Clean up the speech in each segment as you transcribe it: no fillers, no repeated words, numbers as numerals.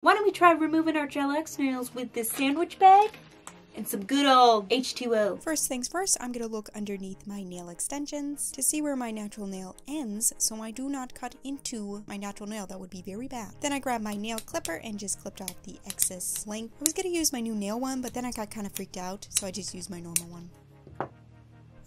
Why don't we try removing our gel X nails with this sandwich bag and some good old H2O. First things first, I'm going to look underneath my nail extensions to see where my natural nail ends so I do not cut into my natural nail. That would be very bad. Then I grabbed my nail clipper and just clipped off the excess length. I was going to use my new nail one, but then I got kind of freaked out, so I just used my normal one.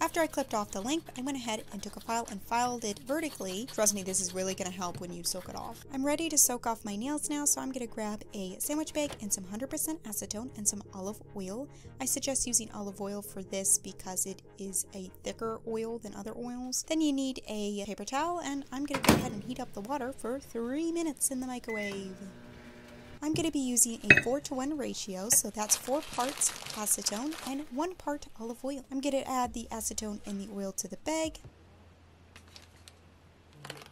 After I clipped off the length, I went ahead and took a file and filed it vertically. Trust me, this is really going to help when you soak it off. I'm ready to soak off my nails now, so I'm going to grab a sandwich bag and some 100% acetone and some olive oil. I suggest using olive oil for this because it is a thicker oil than other oils. Then you need a paper towel, and I'm going to go ahead and heat up the water for 3 minutes in the microwave. I'm going to be using a 4-to-1 ratio, so that's 4 parts acetone and 1 part olive oil. I'm going to add the acetone and the oil to the bag.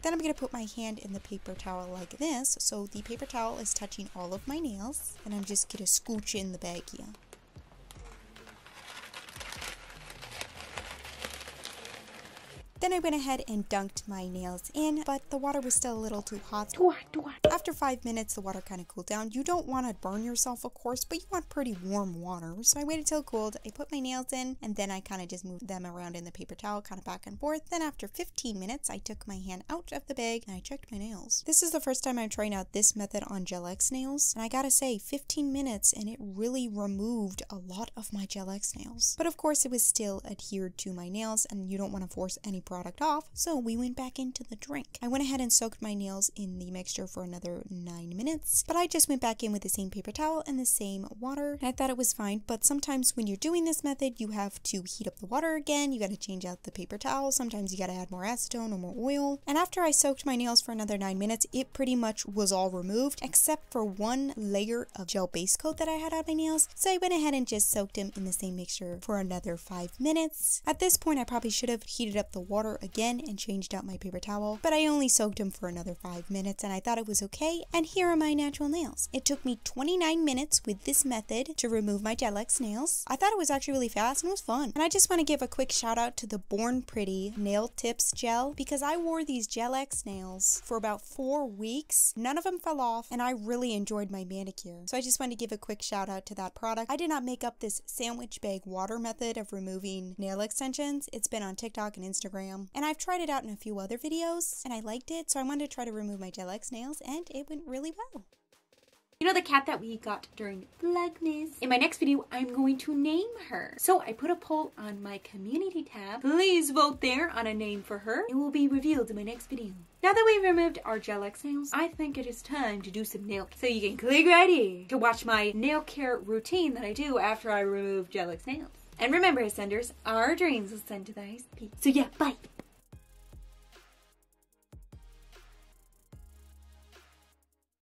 Then I'm going to put my hand in the paper towel like this, so the paper towel is touching all of my nails, and I'm just going to scooch in the bag here. Then I went ahead and dunked my nails in, but the water was still a little too hot. After 5 minutes, the water kind of cooled down. You don't want to burn yourself, of course, but you want pretty warm water. So I waited till it cooled. I put my nails in, and then I kind of just moved them around in the paper towel, kind of back and forth. Then after 15 minutes, I took my hand out of the bag and I checked my nails. This is the first time I'm trying out this method on Gel X nails, and I gotta say, 15 minutes and it really removed a lot of my Gel X nails. But of course, it was still adhered to my nails, and you don't want to force any product off, so we went back into the drink. I went ahead and soaked my nails in the mixture for another 9 minutes, but I just went back in with the same paper towel and the same water, and I thought it was fine. But sometimes when you're doing this method, you have to heat up the water again, you got to change out the paper towel, sometimes you got to add more acetone or more oil. And after I soaked my nails for another 9 minutes, it pretty much was all removed except for one layer of gel base coat that I had on my nails, so I went ahead and just soaked them in the same mixture for another 5 minutes. At this point, I probably should have heated up the water again and changed out my paper towel, but I only soaked them for another 5 minutes and I thought it was okay. And here are my natural nails. It took me 29 minutes with this method to remove my Gel X nails. I thought it was actually really fast and it was fun. And I just want to give a quick shout out to the Born Pretty Nail Tips Gel, because I wore these Gel X nails for about 4 weeks. None of them fell off and I really enjoyed my manicure. So I just want to give a quick shout out to that product. I did not make up this sandwich bag water method of removing nail extensions. It's been on TikTok and Instagram, and I've tried it out in a few other videos and I liked it, so I wanted to try to remove my Gel X nails and it went really well. You know the cat that we got during Vlogmas? In my next video, I'm going to name her. So I put a poll on my community tab. Please vote there on a name for her. It will be revealed in my next video. Now that we've removed our Gel X nails, I think it is time to do some nail care. So you can click right here to watch my nail care routine that I do after I remove Gel X nails. And remember, Ascenders, our dreams will send to the highest peak. So yeah, bye!